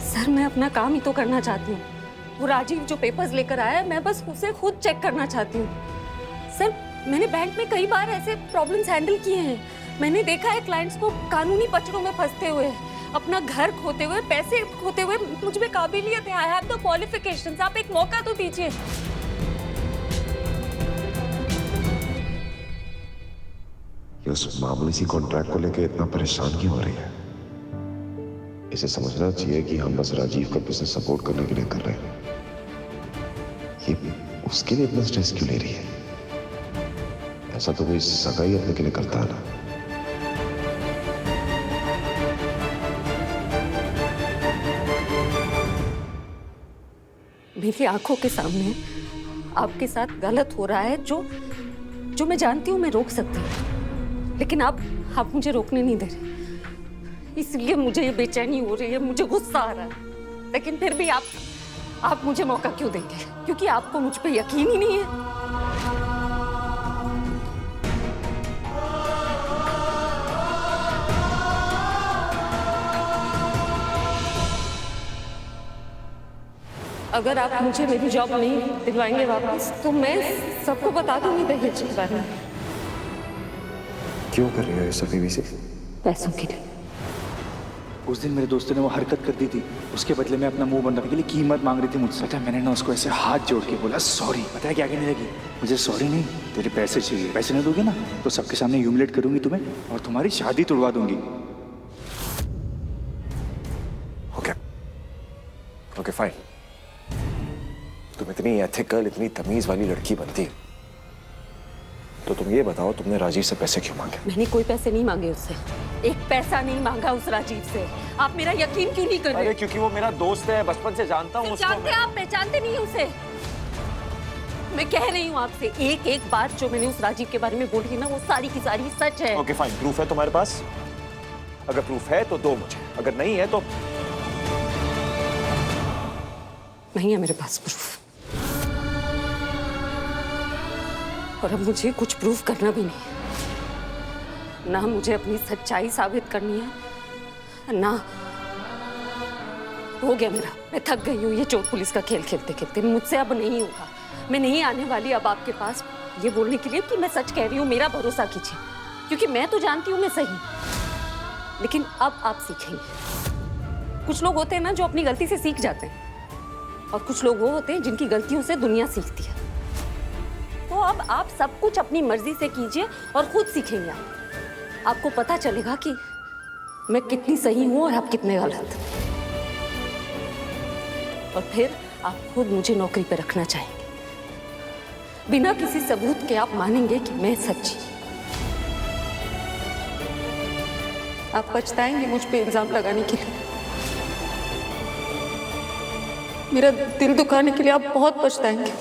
Sir मैं अपना काम ही तो करना चाहती हूँ। वो राजीव जो पेपर्स लेकर आया है, मैं बस उसे खुद चेक करना चाहती हूँ। सर मैंने बैंक में कई बार ऐसे प्रॉब्लम्स हैंडल किए हैं। मैंने देखा है क्लाइंट्स को कानूनी पचड़ों में फंसते हुए, अपना घर खोते हुए, पैसे खोते हुए। मुझ में काबिलियत है, आई हैव द क्वालिफिकेशंस। आप एक मौका तो दीजिए। ये उस मामूली सी कॉन्ट्रैक्ट को लेकर इतना परेशान क्यों हो रही है? इसे समझना चाहिए कि हम बस राजीव का बिजनेस सपोर्ट करने के लिए कर रहे हैं। ये उसके लिए इतना स्ट्रेस क्यों ले रही है? ऐसा तो कोई सगा ही अपने के लिए करता है ना। मेरी आंखों के सामने आपके साथ गलत हो रहा है, जो मैं जानती हूँ मैं रोक सकती हूँ, लेकिन आप मुझे रोकने नहीं दे रहे। इसलिए मुझे ये बेचैनी हो रही है, मुझे गुस्सा आ रहा है। लेकिन फिर भी आप मुझे मौका क्यों देंगे? क्योंकि आपको मुझ पे यकीन ही नहीं है। अगर आप मुझे मेरी जॉब नहीं दिलवाएंगे वापस, तो मैं सबको बता दूंगी दहेज के बारे में। क्यों कर रही हो ये सब बीवी से? पैसों के लिए। उस दिन मेरे दोस्तों ने वो हरकत कर दी थी, उसके बदले में अपना मुंह बंद रखने के लिए कीमत मांग रही थी मुझसे। पता है मैंने ना उसको ऐसे हाथ जोड़ के बोला सॉरी। पता है क्या कहने लगी? मुझे सॉरी नहीं, तेरे पैसे चाहिए। पैसे नहीं दोगे ना तो सबके सामने ह्यूमिलेट करूंगी तुम्हें और तुम्हारी शादी तुड़वा दूंगी। Okay fine. तुम इतनी एथिकल, इतनी तमीज वाली लड़की बनती तो तुम ये बताओ तुमने राजीव से पैसे क्यों मांगे? मैंने कोई पैसे नहीं मांगे उससे, एक पैसा नहीं मांगा उस राजीव से। आप मेरा यकीन क्यों नहीं कर रहे? अरे क्योंकि वो मेरा दोस्त है, बचपन से जानता हूँ उसको। जानते हैं आप, पहचानते नहीं उसे। मैं कह रही हूँ आपसे, एक बात जो मैंने उस राजीव के बारे में बोली है ना, वो सारी की सारी सच है। ओके फाइन, प्रूफ है तुम्हारे पास? अगर प्रूफ है तो दो मुझे, अगर नहीं है तो नहीं है मेरे पास प्रूफ, और अब मुझे कुछ प्रूफ करना भी नहीं। ना मुझे अपनी सच्चाई साबित करनी है, ना हो गया मेरा। मैं थक गई हूँ ये चोर पुलिस का खेल खेलते खेलते। मुझसे अब नहीं होगा। मैं नहीं आने वाली अब आपके पास ये बोलने के लिए कि मैं सच कह रही हूँ, मेरा भरोसा कीजिए, क्योंकि मैं तो जानती हूँ मैं सही। लेकिन अब आप सीखेंगे। कुछ लोग होते हैं ना जो अपनी गलती से सीख जाते हैं, और कुछ लोग वो होते हैं जिनकी गलतियों से दुनिया सीखती है। तो अब आप सब कुछ अपनी मर्जी से कीजिए और खुद सीखेंगे। आपको पता चलेगा कि मैं कितनी सही हूं और आप कितने गलत। और फिर आप खुद मुझे नौकरी पर रखना चाहेंगे। बिना किसी सबूत के आप मानेंगे कि मैं सच्ची। आप पछताएंगे मुझ पे इल्जाम लगाने के लिए। मेरा दिल दुखाने के लिए आप बहुत पछताएंगे।